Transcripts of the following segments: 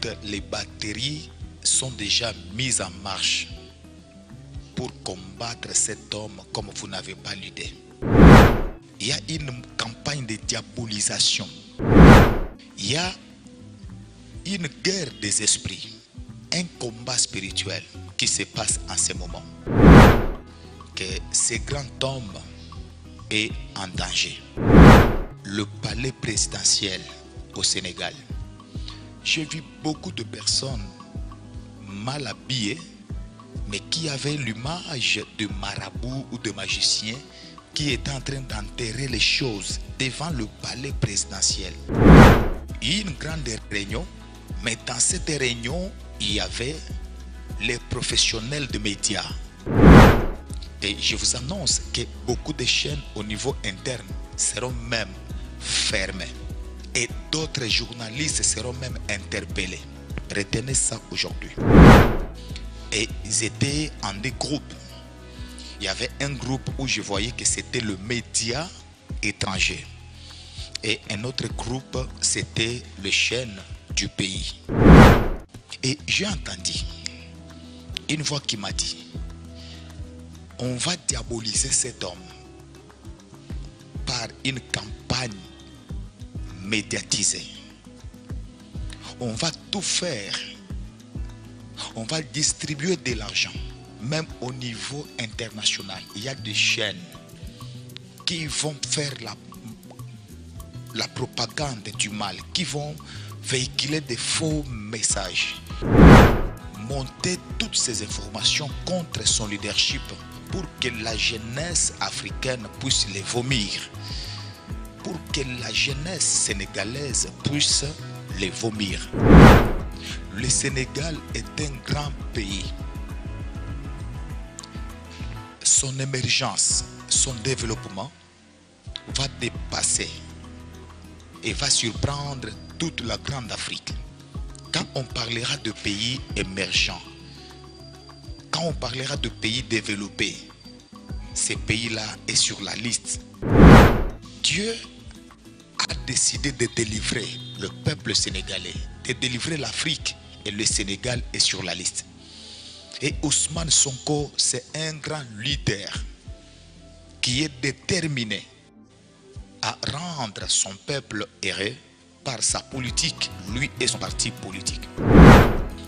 toutes les batteries sont déjà mises en marche pour combattre cet homme comme vous n'avez pas l'idée. Il y a une campagne de diabolisation. Il y a une guerre des esprits, un combat spirituel qui se passe en ce moment. Que ce grand homme est en danger. Le palais présidentiel au Sénégal. J'ai vu beaucoup de personnes mal habillées, mais qui avaient l'image de marabouts ou de magiciens qui étaient en train d'enterrer les choses devant le palais présidentiel. Il y a eu une grande réunion, mais dans cette réunion, il y avait les professionnels de médias. Et je vous annonce que beaucoup de chaînes au niveau interne seront même fermées. Et d'autres journalistes seront même interpellés. Retenez ça aujourd'hui. Et ils étaient en des groupes. Il y avait un groupe où je voyais que c'était le média étranger. Et un autre groupe, c'était les chaînes du pays. Et j'ai entendu une voix qui m'a dit: on va diaboliser cet homme par une campagne médiatisée. On va tout faire. On va distribuer de l'argent. Même au niveau international, il y a des chaînes qui vont faire la propagande du mal, qui vont véhiculer des faux messages. Monter toutes ces informations contre son leadership pour que la jeunesse africaine puisse les vomir, pour que la jeunesse sénégalaise puisse les vomir. Le Sénégal est un grand pays. Son émergence, son développement va dépasser et va surprendre toute la grande Afrique. Quand on parlera de pays émergents, quand on parlera de pays développés, ces pays-là sont sur la liste. Dieu a décidé de délivrer le peuple sénégalais, de délivrer l'Afrique, et le Sénégal est sur la liste. Et Ousmane Sonko, c'est un grand leader qui est déterminé à rendre son peuple heureux par sa politique, lui et son parti politique.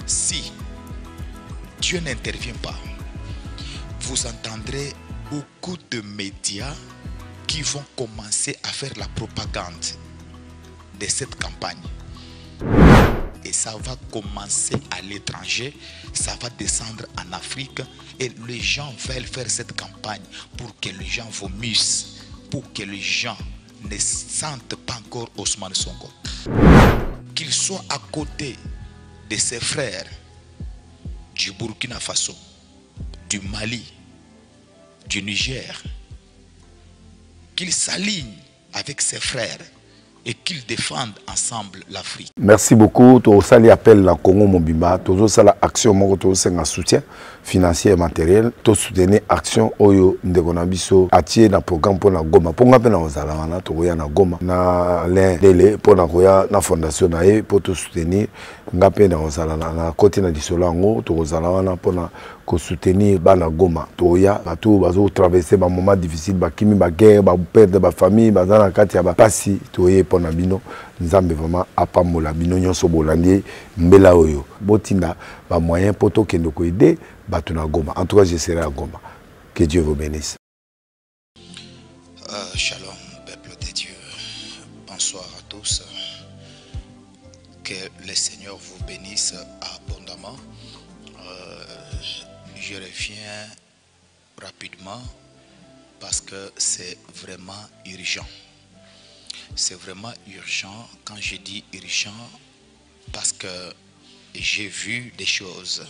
Si Dieu n'intervient pas, vous entendrez beaucoup de médias qui vont commencer à faire la propagande de cette campagne. Et ça va commencer à l'étranger, ça va descendre en Afrique et les gens veulent faire cette campagne pour que les gens vomissent, pour que les gens ne sentent pas encore Ousmane Sonko. Qu'il soit à côté de ses frères du Burkina Faso, du Mali, du Niger, qu'il s'aligne avec ses frères et qu'ils défendent ensemble l'Afrique. Merci beaucoup. Tout ça appelle la Congo Mobimba. Tout ça l'action, tout ça un soutien financier et matériel. Tout soutenir action oyo ndekonabiso atie na programme pour la Goma. Pour ngape na ozala na to ya na Goma na l'un pour na koya na fondation na e pour tout soutenir ngape na ozala na côté na disolango to ozala na pour na ko soutenir bana Goma. To ya bato bazo traverser ba moment difficile ba kimi ba guerre ba perdre ba famille ba na kati ya ba pasi to ye pour na bino nzambe vraiment apamola bino nyonso bolandi mbela oyo botinda ba moyen pour to kendo ko aider bato na Goma. En tout cas, je serai à Goma. Que Dieu vous bénisse. Shalom, peuple de Dieu. Bonsoir à tous. Que le Seigneur vous bénisse abondamment. Je reviens rapidement parce que c'est vraiment urgent. C'est vraiment urgent quand je dis urgent parce que j'ai vu des choses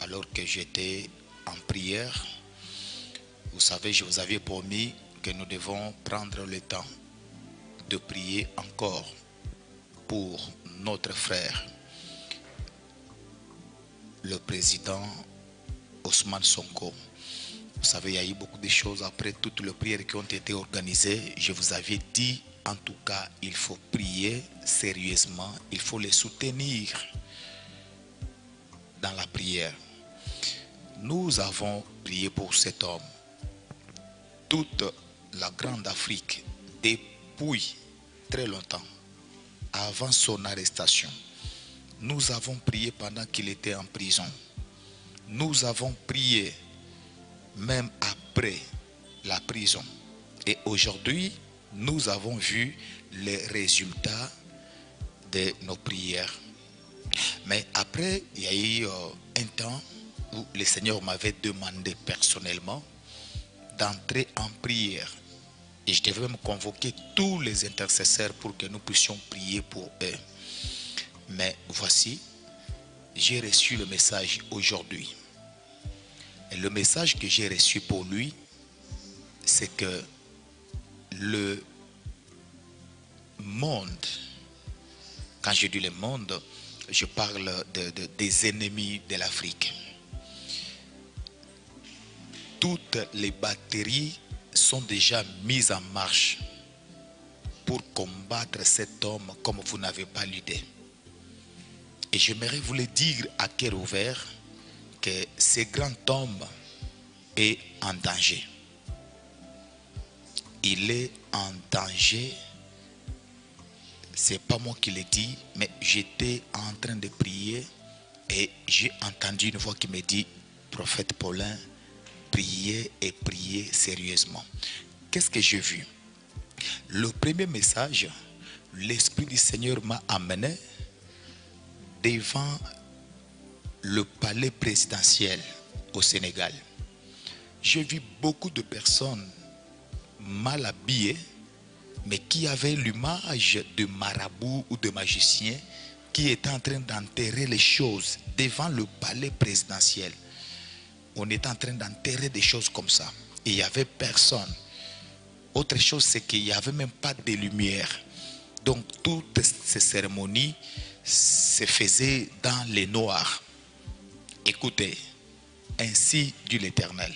alors que j'étais en prière. Vous savez, je vous avais promis que nous devons prendre le temps de prier encore pour notre frère, le président Ousmane Sonko. Vous savez, il y a eu beaucoup de choses après toutes les prières qui ont été organisées. Je vous avais dit en tout cas, il faut prier sérieusement, il faut les soutenir dans la prière. Nous avons prié pour cet homme. Toute la grande Afrique, depuis très longtemps, avant son arrestation, nous avons prié pendant qu'il était en prison. Nous avons prié même après la prison. Et aujourd'hui, nous avons vu les résultats de nos prières. Mais après, il y a eu un temps où le Seigneur m'avait demandé personnellement d'entrer en prière. Et je devais me convoquer tous les intercesseurs pour que nous puissions prier pour eux. Mais voici, j'ai reçu le message aujourd'hui. Et le message que j'ai reçu pour lui, c'est que le monde, quand je dis le monde, je parle des ennemis de l'Afrique. Toutes les batteries sont déjà mises en marche pour combattre cet homme comme vous n'avez pas l'idée. Et j'aimerais vous le dire à cœur ouvert que ce grand homme est en danger. Il est en danger. C'est pas moi qui l'ai dit, mais j'étais en train de prier et j'ai entendu une voix qui me dit, prophète Paulin, priez et priez sérieusement. Qu'est-ce que j'ai vu? Le premier message, l'Esprit du Seigneur m'a amené devant le palais présidentiel au Sénégal. J'ai vu beaucoup de personnes mal habillées, mais qui avaient l'image de marabouts ou de magiciens qui étaient en train d'enterrer les choses devant le palais présidentiel. On était en train d'enterrer des choses comme ça. Et il n'y avait personne. Autre chose, c'est qu'il n'y avait même pas de lumière. Donc, toutes ces cérémonies se faisaient dans les noirs. Écoutez, ainsi dit l'Éternel.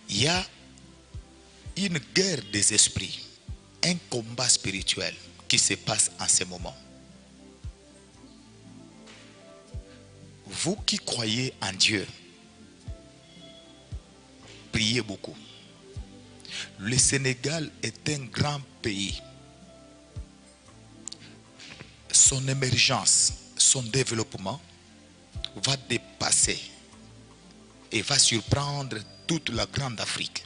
Il y a une guerre des esprits, un combat spirituel qui se passe en ce moment. Vous qui croyez en Dieu, priez beaucoup. Le Sénégal est un grand pays. Son émergence, son développement va dépasser et va surprendre toute la grande Afrique.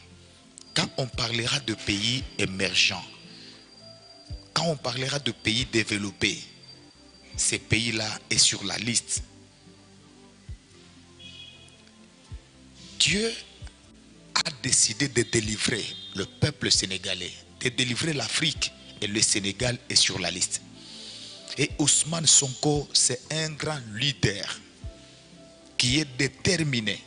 Quand on parlera de pays émergents, quand on parlera de pays développés, ces pays-là sont sur la liste. Dieu a décidé de délivrer le peuple sénégalais, de délivrer l'Afrique, et le Sénégal est sur la liste. Et Ousmane Sonko, c'est un grand leader qui est déterminé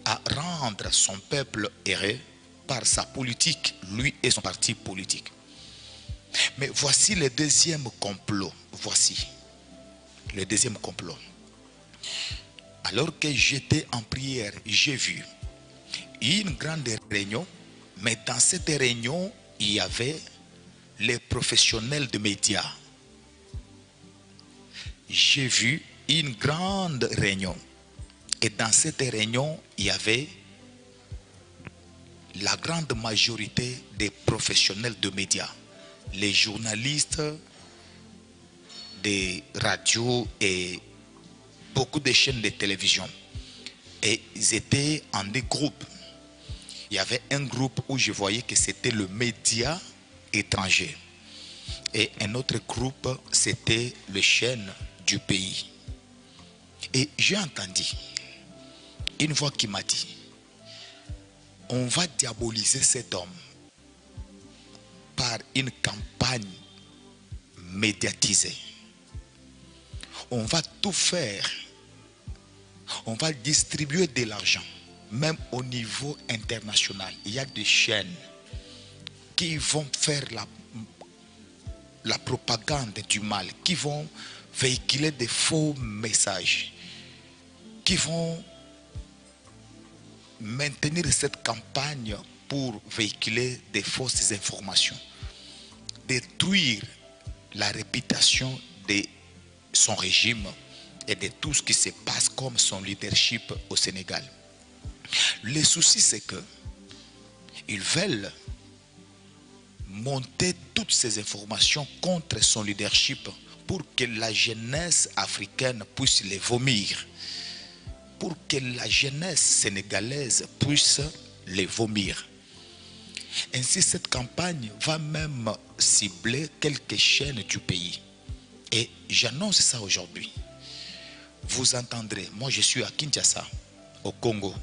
à rendre son peuple heureux par sa politique, lui et son parti politique. Mais voici le deuxième complot. Voici le deuxième complot. Alors que j'étais en prière, j'ai vu une grande réunion, mais dans cette réunion, il y avait les professionnels de médias. J'ai vu une grande réunion. Et dans cette réunion, il y avait la grande majorité des professionnels de médias. Les journalistes des radios et beaucoup de chaînes de télévision. Et ils étaient en des groupes. Il y avait un groupe où je voyais que c'était le média étranger. Et un autre groupe, c'était les chaînes du pays. Et j'ai entendu une voix qui m'a dit, on va diaboliser cet homme par une campagne médiatisée. On va tout faire. On va distribuer de l'argent, même au niveau international. Il y a des chaînes qui vont faire la propagande du mal, qui vont véhiculer des faux messages, qui vont maintenir cette campagne pour véhiculer des fausses informations. détruire la réputation de son régime et de tout ce qui se passe comme son leadership au Sénégal. Le souci, c'est que ils veulent monter toutes ces informations contre son leadership pour que la jeunesse africaine puisse les vomir, pour que la jeunesse sénégalaise puisse les vomir. Ainsi, cette campagne va même cibler quelques chaînes du pays. Et j'annonce ça aujourd'hui. Vous entendrez, moi je suis à Kinshasa, au Congo,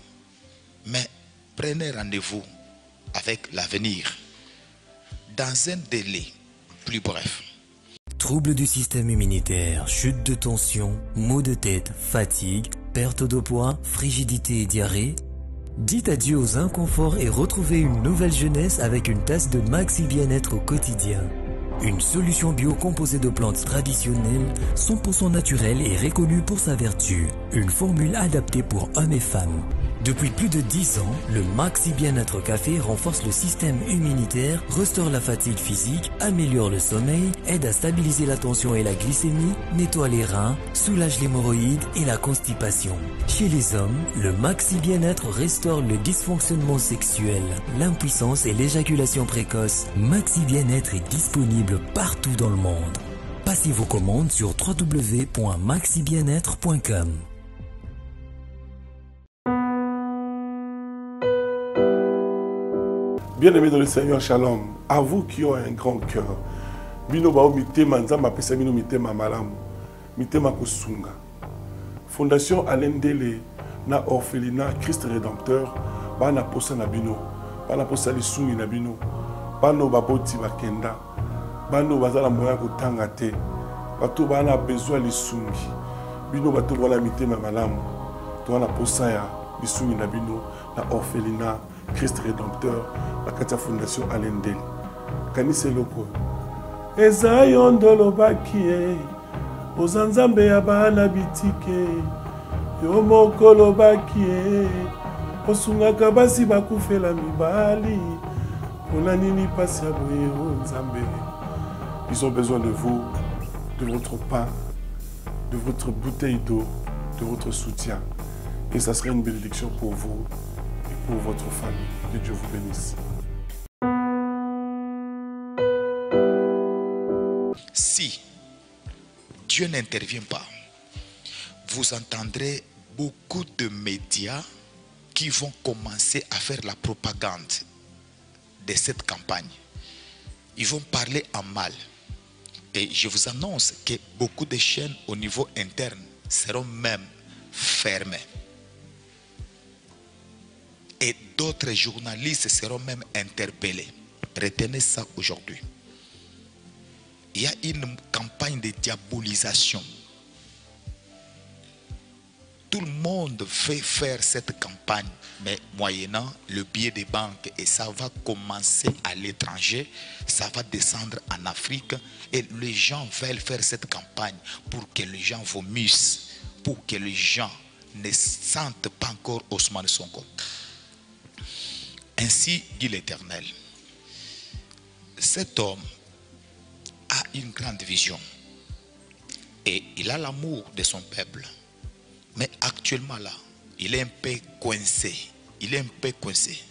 mais prenez rendez-vous avec l'avenir dans un délai plus bref. Troubles du système immunitaire, chute de tension, maux de tête, fatigue, perte de poids, frigidité et diarrhée. Dites adieu aux inconforts et retrouvez une nouvelle jeunesse avec une tasse de Maxi Bien-être au quotidien. Une solution bio composée de plantes traditionnelles, 100% naturelle et reconnue pour sa vertu. Une formule adaptée pour hommes et femmes. Depuis plus de 10 ans, le Maxi Bien-être Café renforce le système immunitaire, restaure la fatigue physique, améliore le sommeil, aide à stabiliser la tension et la glycémie, nettoie les reins, soulage l'hémorroïde et la constipation. Chez les hommes, le Maxi Bien-être restaure le dysfonctionnement sexuel, l'impuissance et l'éjaculation précoce. Maxi Bien-être est disponible partout dans le monde. Passez vos commandes sur www.maxibienêtre.com. Bien-aimés dans le Seigneur, shalom. À vous qui ont un grand cœur. Bino bao mitema nzamba pesa bino mitema malamu. Mitema kusunga. Fondation Alain Dele na orphelinat Christ Rédempteur bana posa na bino. Bana posa lisungi na bino. Bano baboti bakenda. Bano bazala moya kotanga te. Bato bana besoin lisungi. Bino bato bana mitema malamu. To bana posa ya lisungi na bino na orphelinat Christ Rédempteur, la Katia Fondation Alain Dele. Kanise loko. Eza yondolo bakie, ozanzambe ya bana bitike, yo mokolo bakie, osungaka basi bakufela mibali, pona nini pasi ya boye onzambe. Ils ont besoin de vous, de votre pain, de votre bouteille d'eau, de votre soutien. Et ça serait une bénédiction pour vous. Pour votre famille. Que Dieu vous bénisse. Si Dieu n'intervient pas, vous entendrez beaucoup de médias qui vont commencer à faire la propagande de cette campagne. Ils vont parler en mal. Et je vous annonce que beaucoup de chaînes au niveau interne seront même fermées. Et d'autres journalistes seront même interpellés. Retenez ça aujourd'hui. Il y a une campagne de diabolisation. Tout le monde veut faire cette campagne, mais moyennant le billet de banque. Et ça va commencer à l'étranger, ça va descendre en Afrique. Et les gens veulent faire cette campagne pour que les gens vomissent, pour que les gens ne sentent pas encore Ousmane Sonko. Ainsi dit l'Éternel. Cet homme a une grande vision et il a l'amour de son peuple. Mais actuellement là, il est un peu coincé. Il est un peu coincé.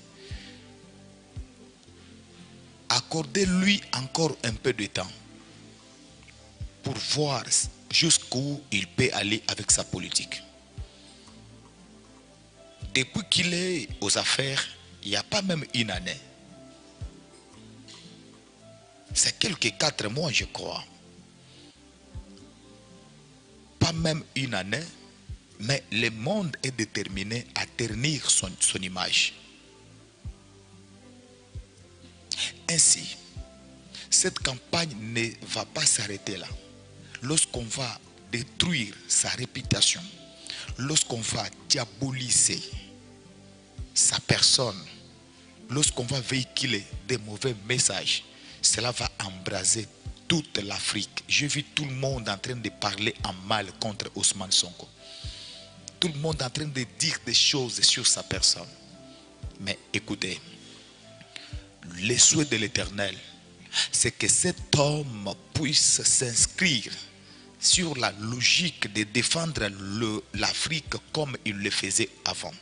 Accordez-lui encore un peu de temps pour voir jusqu'où il peut aller avec sa politique. Depuis qu'il est aux affaires, il n'y a pas même une année. C'est quelques 4 mois, je crois. Pas même une année, mais le monde est déterminé à ternir son image. Ainsi, cette campagne ne va pas s'arrêter là. Lorsqu'on va détruire sa réputation, lorsqu'on va diaboliser sa personne, lorsqu'on va véhiculer des mauvais messages, cela va embraser toute l'Afrique. J'ai vu tout le monde en train de parler en mal contre Ousmane Sonko. Tout le monde en train de dire des choses sur sa personne. Mais écoutez, les souhaits de l'Éternel c'est que cet homme puisse s'inscrire sur la logique de défendre l'Afrique comme il le faisait avant.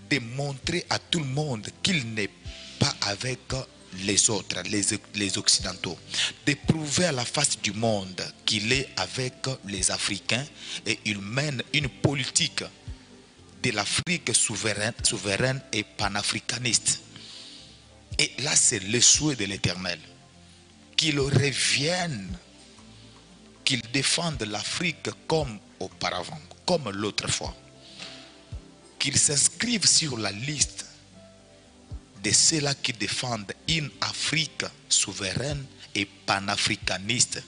De montrer à tout le monde qu'il n'est pas avec les autres, les Occidentaux. De prouver à la face du monde qu'il est avec les Africains et il mène une politique de l'Afrique souveraine et panafricaniste. Et là, c'est le souhait de l'Éternel. Qu'il revienne, qu'il défende l'Afrique comme auparavant, comme l'autre fois. Qu'il s'inscrive sur la liste de ceux-là qui défendent une Afrique souveraine et panafricaniste.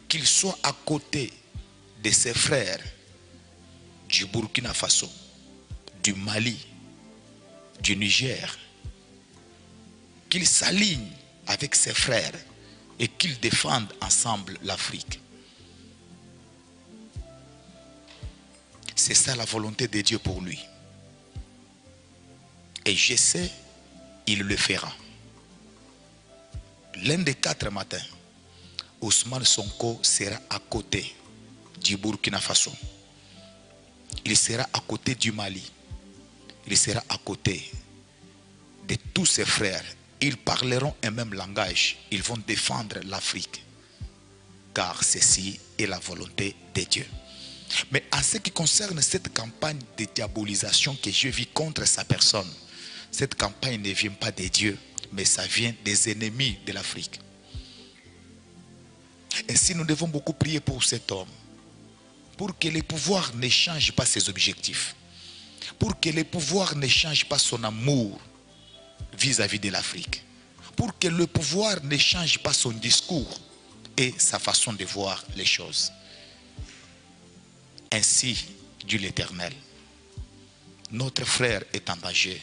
Qu'il soit à côté de ses frères du Burkina Faso, du Mali, du Niger, qu'il s'aligne avec ses frères et qu'ils défendent ensemble l'Afrique. C'est ça la volonté de Dieu pour lui. Et je sais, il le fera. L'un des 4 matins, Ousmane Sonko sera à côté du Burkina Faso. Il sera à côté du Mali. Il sera à côté de tous ses frères. Ils parleront un même langage. Ils vont défendre l'Afrique. Car ceci est la volonté de Dieu. Mais en ce qui concerne cette campagne de diabolisation que je vis contre sa personne, cette campagne ne vient pas de Dieu, mais ça vient des ennemis de l'Afrique. Ainsi, nous devons beaucoup prier pour cet homme, pour que le pouvoir ne change pas ses objectifs, pour que le pouvoir ne change pas son amour vis-à-vis de l'Afrique, pour que le pouvoir ne change pas son discours et sa façon de voir les choses. Ainsi, dit l'Éternel, notre frère est en danger,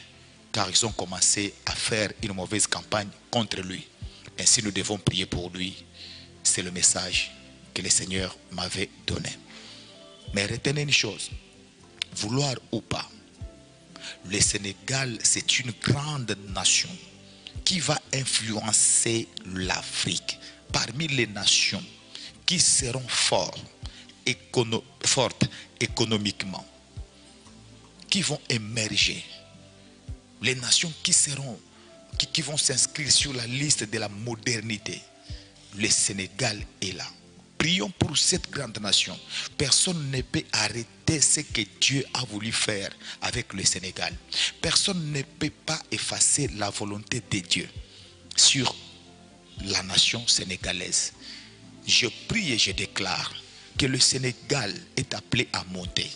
car ils ont commencé à faire une mauvaise campagne contre lui. Ainsi, nous devons prier pour lui. C'est le message que le Seigneur m'avait donné. Mais retenez une chose, vouloir ou pas, le Sénégal, c'est une grande nation qui va influencer l'Afrique. Parmi les nations qui seront fortes économiquement, qui vont émerger, les nations qui vont s'inscrire sur la liste de la modernité, le Sénégal est là. Prions pour cette grande nation. Personne ne peut arrêter ce que Dieu a voulu faire avec le Sénégal. Personne ne peut pas effacer la volonté de Dieu sur la nation sénégalaise. Je prie et je déclare que le Sénégal est appelé à monter.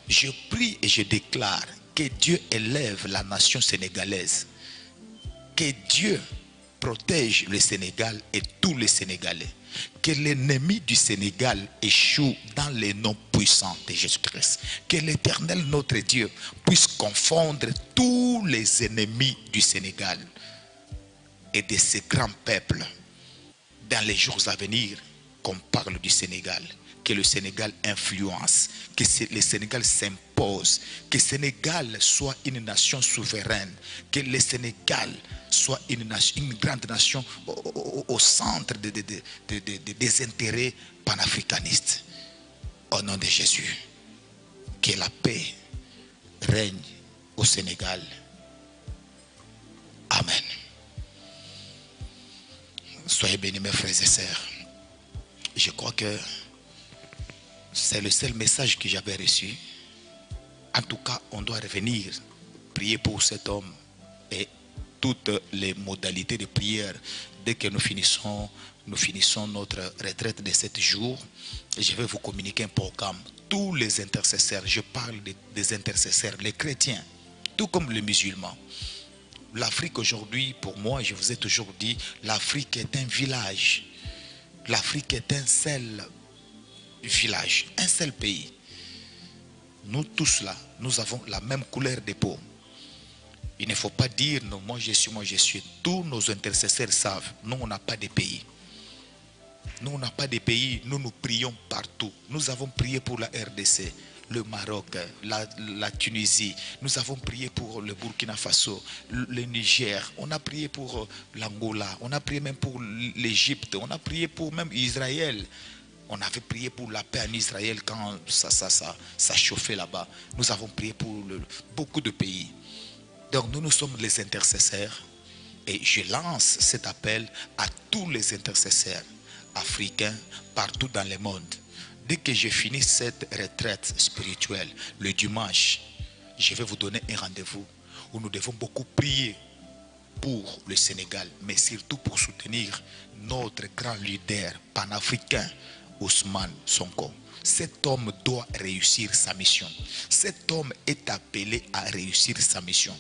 Je prie et je déclare que Dieu élève la nation sénégalaise. Que Dieu protège le Sénégal et tous les Sénégalais. Que l'ennemi du Sénégal échoue dans les noms puissants de Jésus-Christ. Que l'Éternel, notre Dieu, puisse confondre tous les ennemis du Sénégal et de ces grands peuples. Dans les jours à venir, qu'on parle du Sénégal. Que le Sénégal influence, que le Sénégal s'impose, que le Sénégal soit une nation souveraine, que le Sénégal soit une grande nation au centre des intérêts panafricanistes. Au nom de Jésus, que la paix règne au Sénégal. Amen. Soyez bénis mes frères et sœurs. Je crois que c'est le seul message que j'avais reçu. En tout cas, on doit revenir prier pour cet homme et toutes les modalités de prière. Dès que nous finissons notre retraite de 7 jours, je vais vous communiquer un programme. Tous les intercesseurs, je parle des intercesseurs, les chrétiens, tout comme les musulmans. L'Afrique aujourd'hui, pour moi, je vous ai toujours dit, l'Afrique est un village. L'Afrique est un seul village, un seul pays. Nous tous là, nous avons la même couleur de peau. Il ne faut pas dire non, moi je suis. Tous nos intercesseurs savent, nous on n'a pas de pays. Nous on n'a pas de pays, nous prions partout. Nous avons prié pour la RDC. le Maroc, la Tunisie. Nous avons prié pour le Burkina Faso, le Niger. On a prié pour l'Angola. On a prié même pour l'Égypte. On a prié pour même Israël. On avait prié pour la paix en Israël quand ça chauffait là-bas. Nous avons prié pour beaucoup de pays. Donc nous sommes les intercesseurs. Et je lance cet appel à tous les intercesseurs africains partout dans le monde. Dès que j'ai fini cette retraite spirituelle, le dimanche, je vais vous donner un rendez-vous où nous devons beaucoup prier pour le Sénégal, mais surtout pour soutenir notre grand leader panafricain, Ousmane Sonko. Cet homme doit réussir sa mission. Cet homme est appelé à réussir sa mission,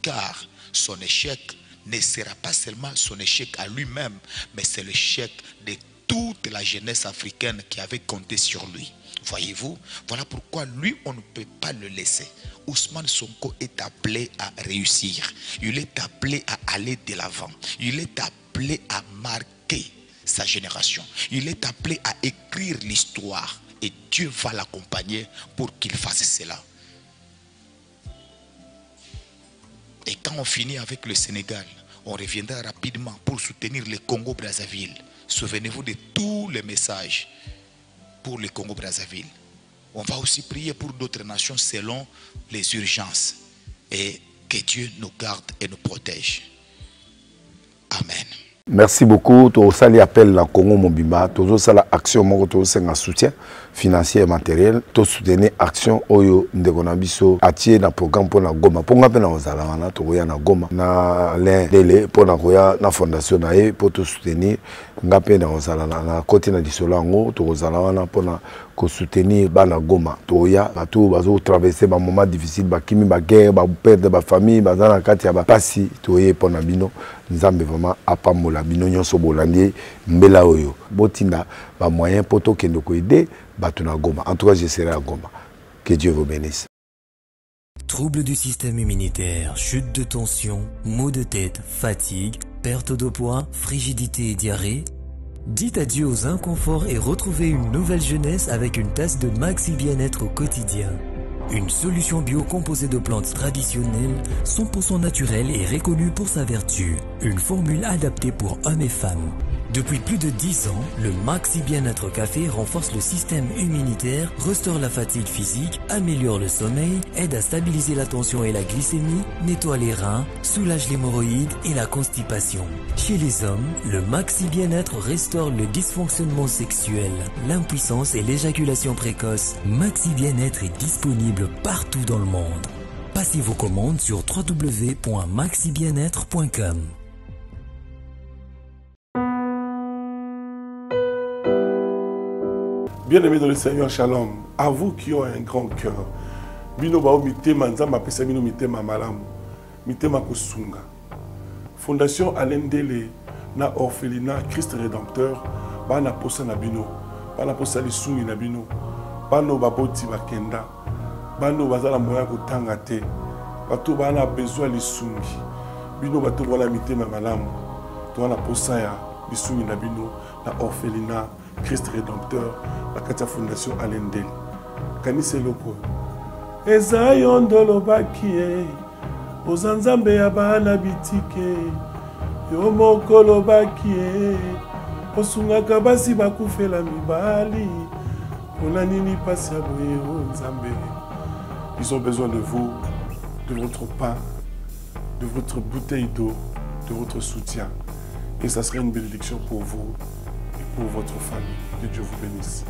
car son échec ne sera pas seulement son échec à lui-même, mais c'est l'échec de toute la jeunesse africaine qui avait compté sur lui. Voyez-vous, voilà pourquoi lui, on ne peut pas le laisser. Ousmane Sonko est appelé à réussir. Il est appelé à aller de l'avant. Il est appelé à marquer sa génération. Il est appelé à écrire l'histoire. Et Dieu va l'accompagner pour qu'il fasse cela. Et quand on finit avec le Sénégal, on reviendra rapidement pour soutenir le Congo-Brazzaville. Souvenez-vous de tous les messages pour le Congo-Brazzaville. On va aussi prier pour d'autres nations selon les urgences. Et que Dieu nous garde et nous protège. Amen. Merci beaucoup. Tout ça appelle la Congo Mobimba. Tout ça l'action moko c'est un soutien financier et matériel. Tout soutenir action oyo ndekonabiso atie na programme pour la Goma. Pour ngape na ozala wana to ya na Goma na l'un délai pour na koya na fondation na e pour tout soutenir ngape na ozala na côté na disolango to ozala wana pour na ko soutenir bana Goma. To ya bato bazo traverser ba moment difficile ba kimi ba guerre ba perdre ba famille ba na kati ya ba pasi to ye pour na bino nzambe vraiment apamola bino nyonso bolandi mbela oyo botinda ba moyen pour to kendo ko aider bato na Goma. En tout cas, je serai à Goma. Que Dieu vous bénisse. Troubles du système immunitaire, chute de tension, maux de tête, fatigue, perte de poids, frigidité et diarrhée. Dites adieu aux inconforts et retrouvez une nouvelle jeunesse avec une tasse de Maxi Bien-être au quotidien. Une solution bio composée de plantes traditionnelles, 100% naturelle et reconnue pour sa vertu. Une formule adaptée pour hommes et femmes. Depuis plus de 10 ans, le Maxi Bien-être Café renforce le système immunitaire, restaure la fatigue physique, améliore le sommeil, aide à stabiliser la tension et la glycémie, nettoie les reins, soulage l'hémorroïde et la constipation. Chez les hommes, le Maxi Bien-être restaure le dysfonctionnement sexuel, l'impuissance et l'éjaculation précoce. Maxi Bien-être est disponible partout dans le monde. Passez vos commandes sur www.maxibienêtre.com. Bien-aimés dans le Seigneur, shalom. À vous qui ont un grand cœur. Bino bao mitema nzamba pesa bino mitema malamu. Mitema kosunga. Fondation Alendele na orphelinat Christ Rédempteur bana posa na bino. Bana posa lisungi na bino. Bano baboti bakenda. Bano bazala moya kotanga te. Bato bana besoin lisungi. Bino bato wala mitema malamu. To wana posa ya lisungi na bino na orphelinat Christ Rédempteur, la Katia Fondation Alendele. Kanise loko. Eza yondolo bakie, ozanzambe ya bana bitike, yo mokolo bakie, osungaka basi bakufela mibali, pona nini pasi ya boye nzambe. Ils ont besoin de vous, de votre pain, de votre bouteille d'eau, de votre soutien. Et ça serait une bénédiction pour vous. Pour votre famille. Que Dieu vous bénisse.